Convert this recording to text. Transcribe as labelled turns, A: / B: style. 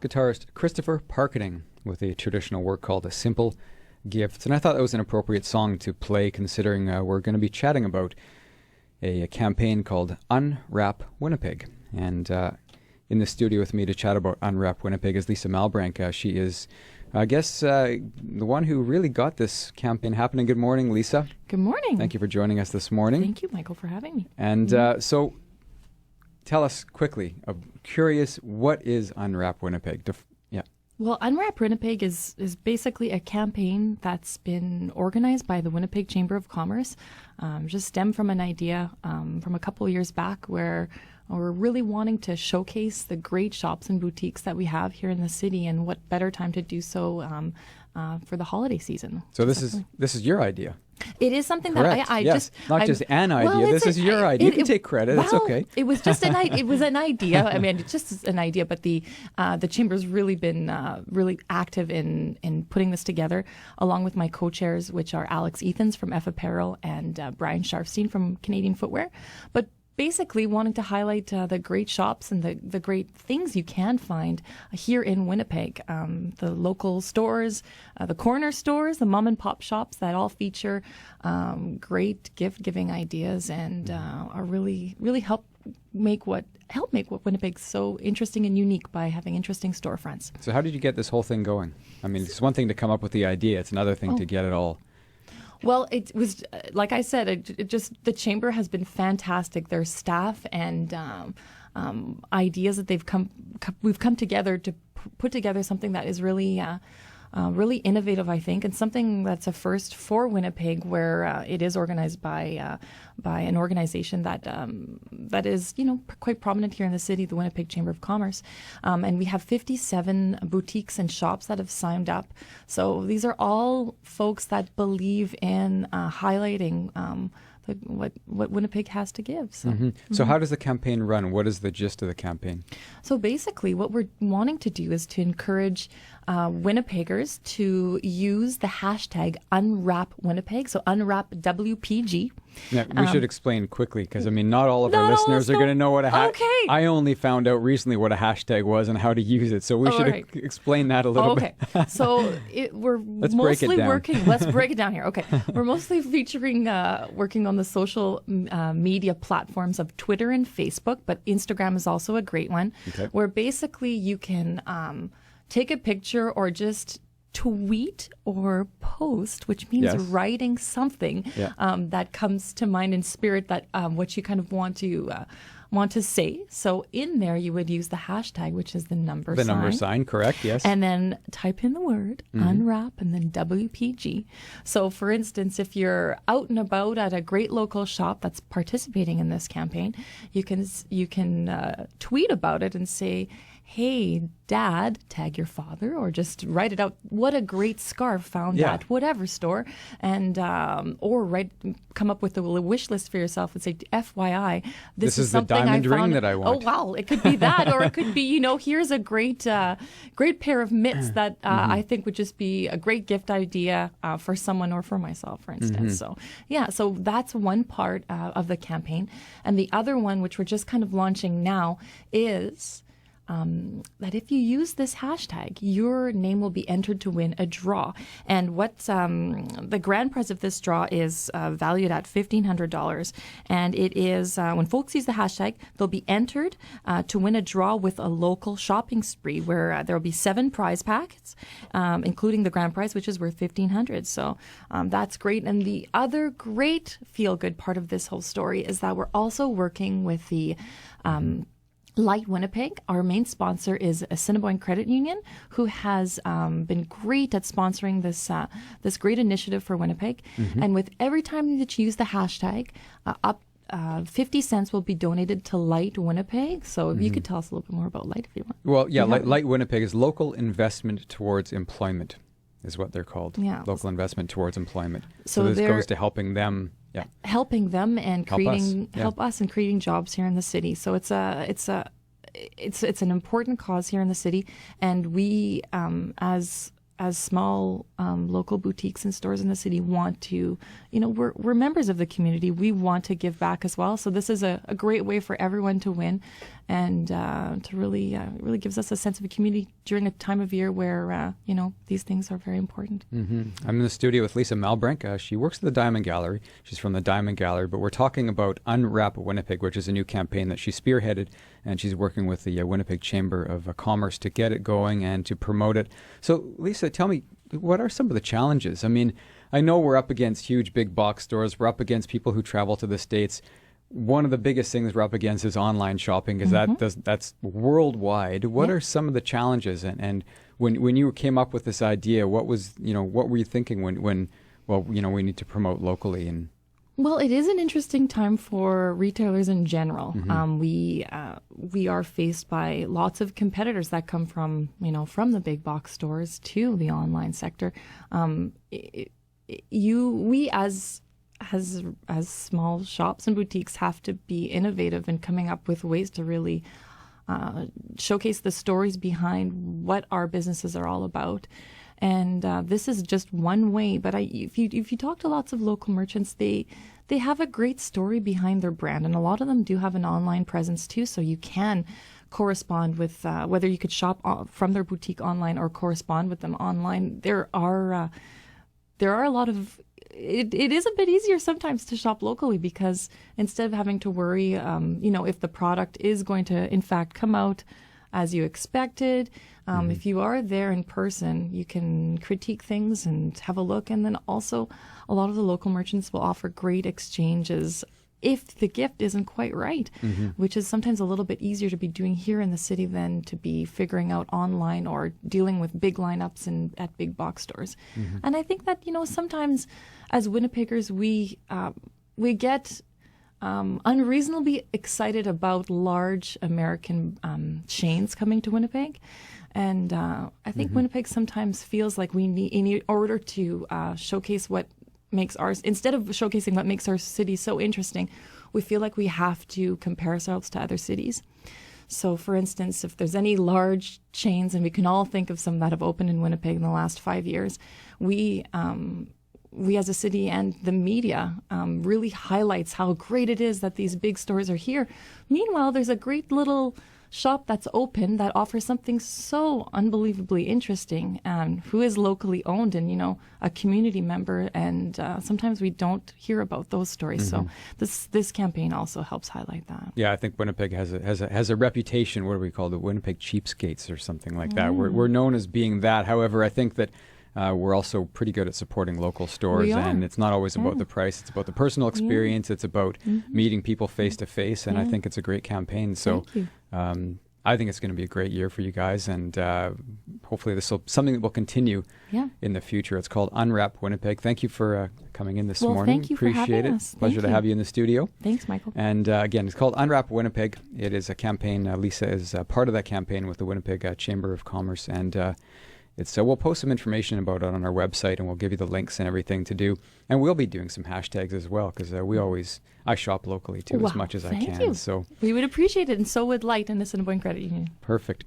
A: guitarist Christopher Parkening with a traditional work called A Simple Gift. And I thought that was an appropriate song to play considering we're going to be chatting about a campaign called Unwrap Winnipeg. And in the studio with me to chat about Unwrap Winnipeg is Lisa Malbranck. She is, I guess, the one who really got this campaign happening. Good morning, Lisa.
B: Good morning.
A: Thank you for joining us this morning.
B: Thank you, Michael, for having me.
A: And so tell us quickly, curious, what is Unwrap Winnipeg?
B: Well, Unwrap Winnipeg is basically a campaign that's been organized by the Winnipeg Chamber of Commerce, just stemmed from an idea from a couple of years back where we're really wanting to showcase the great shops and boutiques that we have here in the city, and what better time to do so for the holiday season.
A: So this is your idea.
B: It is something
A: Correct.
B: that I
A: yes.
B: just
A: not just an idea.
B: Well,
A: this is your idea. You can take credit.
B: Well,
A: it's okay.
B: It was just an idea. I mean, it's just an idea. But the chamber's really been really active in putting this together, along with my co-chairs, which are Alex Ethans from F Apparel and Brian Sharfstein from Canadian Footwear. But basically wanting to highlight the great shops and the great things you can find here in Winnipeg. The local stores, the corner stores, the mom and pop shops that all feature great gift giving ideas and are really help make what Winnipeg's so interesting and unique by having interesting storefronts.
A: So how did you get this whole thing going? I mean, it's one thing to come up with the idea. It's another thing to get it all.
B: Well, it was, like I said, it just the chamber has been fantastic. Their staff and ideas that we've come together to put together something that is really innovative, I think, and something that's a first for Winnipeg, where it is organized by an organization that is quite prominent here in the city, the Winnipeg Chamber of Commerce, and we have 57 boutiques and shops that have signed up. So these are all folks that believe in highlighting what Winnipeg has to give. So,
A: So how does the campaign run? What is the gist of the campaign?
B: So basically, what we're wanting to do is to encourage Winnipeggers to use the hashtag Unwrap Winnipeg, so Unwrap WPG.
A: Now, we should explain quickly, because, I mean, not all of our listeners are going to know what a hashtag...
B: Okay.
A: I only found out recently what a hashtag was and how to use it, so we should explain that a little bit.
B: Okay, so we're mostly working... Let's break it down here. Okay, we're mostly featuring, working on the social media platforms of Twitter and Facebook, but Instagram is also a great one, where basically you can take a picture or just tweet or post, which means writing something that comes to mind in spirit, that what you kind of want to say. So in there you would use the hashtag, which is the number sign.
A: The number sign, correct, yes.
B: And then type in the word unwrap and then WPG. So for instance, if you're out and about at a great local shop that's participating in this campaign, you can tweet about it and say, "Hey, Dad," tag your father, or just write it out. "What a great scarf found at whatever store," and or come up with a wish list for yourself and say, "FYI, this is something
A: the diamond
B: I found."
A: ring that I want.
B: Oh wow, it could be that, or it could be here's a great pair of mitts that I think would just be a great gift idea for someone or for myself, for instance. So so that's one part of the campaign, and the other one, which we're just kind of launching now, is that if you use this hashtag, your name will be entered to win a draw. And what the grand prize of this draw is valued at $1,500. And it is, when folks use the hashtag, they'll be entered to win a draw with a local shopping spree, where there will be 7 prize packets, including the grand prize, which is worth $1,500. So that's great. And the other great feel-good part of this whole story is that we're also working with the Light Winnipeg. Our main sponsor is Assiniboine Credit Union, who has been great at sponsoring this great initiative for Winnipeg. And with every time that you use the hashtag, up 50 cents will be donated to Light Winnipeg. So if you could tell us a little bit more about Light if you want.
A: Well, Light Winnipeg is Local Investment Towards Employment, is what they're called. Yeah. Local Investment Towards Employment. So this goes to helping them. Yeah. Helping
B: them and help us in creating jobs here in the city. So it's an important cause here in the city, and we as small local boutiques and stores in the city want to, we're members of the community. We want to give back as well. So this is a great way for everyone to win and to really gives us a sense of a community during a time of year where these things are very important.
A: I'm in the studio with Lisa Malbranck. She works at the Diamond Gallery. She's from the Diamond Gallery, but we're talking about Unwrap Winnipeg, which is a new campaign that she spearheaded, and she's working with the Winnipeg Chamber of Commerce to get it going and to promote it. So, Lisa, tell me, what are some of the challenges? I mean, I know we're up against huge big box stores. We're up against people who travel to the States. One of the biggest things we're up against is online shopping, because that's worldwide. What are some of the challenges? And when you came up with this idea, what were you thinking when we need to promote locally? And
B: well, it is an interesting time for retailers in general. We are faced by lots of competitors that come from the big box stores to the online sector. We as small shops and boutiques have to be innovative in coming up with ways to really showcase the stories behind what our businesses are all about. And this is just one way. But if you talk to lots of local merchants, they have a great story behind their brand, and a lot of them do have an online presence too. So you can correspond with whether you could shop from their boutique online or correspond with them online. There are a lot of it is a bit easier sometimes to shop locally, because instead of having to worry, if the product is going to in fact come out as you expected, if you are there in person, you can critique things and have a look. And then also a lot of the local merchants will offer great exchanges if the gift isn't quite right, which is sometimes a little bit easier to be doing here in the city than to be figuring out online or dealing with big lineups at big box stores. And I think that, sometimes as Winnipeggers, we get unreasonably excited about large American chains coming to Winnipeg. And I think Winnipeg sometimes feels like we need, in order to showcase what makes ours, instead of showcasing what makes our city so interesting, we feel like we have to compare ourselves to other cities. So, for instance, if there's any large chains, and we can all think of some that have opened in Winnipeg in the last 5 years, we as a city and the media really highlights how great it is that these big stores are here. Meanwhile, there's a great little shop that's open that offers something so unbelievably interesting, who is locally owned and a community member, and sometimes we don't hear about those stories. So this campaign also helps highlight that.
A: Yeah, I think Winnipeg has a reputation. What do we call the Winnipeg cheapskates or something like that? We're known as being that. However, I think that we're also pretty good at supporting local stores, and it's not always about the price. It's about the personal experience. It's about meeting people face to face, and I think it's a great campaign. So I think it's going to be a great year for you guys, and hopefully this will something that will continue in the future. It's called Unwrap Winnipeg. Thank you for coming in this morning.
B: Thank you for having us.
A: Pleasure to have you in the studio.
B: Thanks, Michael.
A: And again, it's called Unwrap Winnipeg. It is a campaign. Lisa is part of that campaign with the Winnipeg Chamber of Commerce, and we'll post some information about it on our website, and we'll give you the links and everything to do. And we'll be doing some hashtags as well, because I shop locally too as much as I can.
B: You.
A: So
B: we would appreciate it, and so would Light and the Assiniboine Credit Union.
A: Perfect.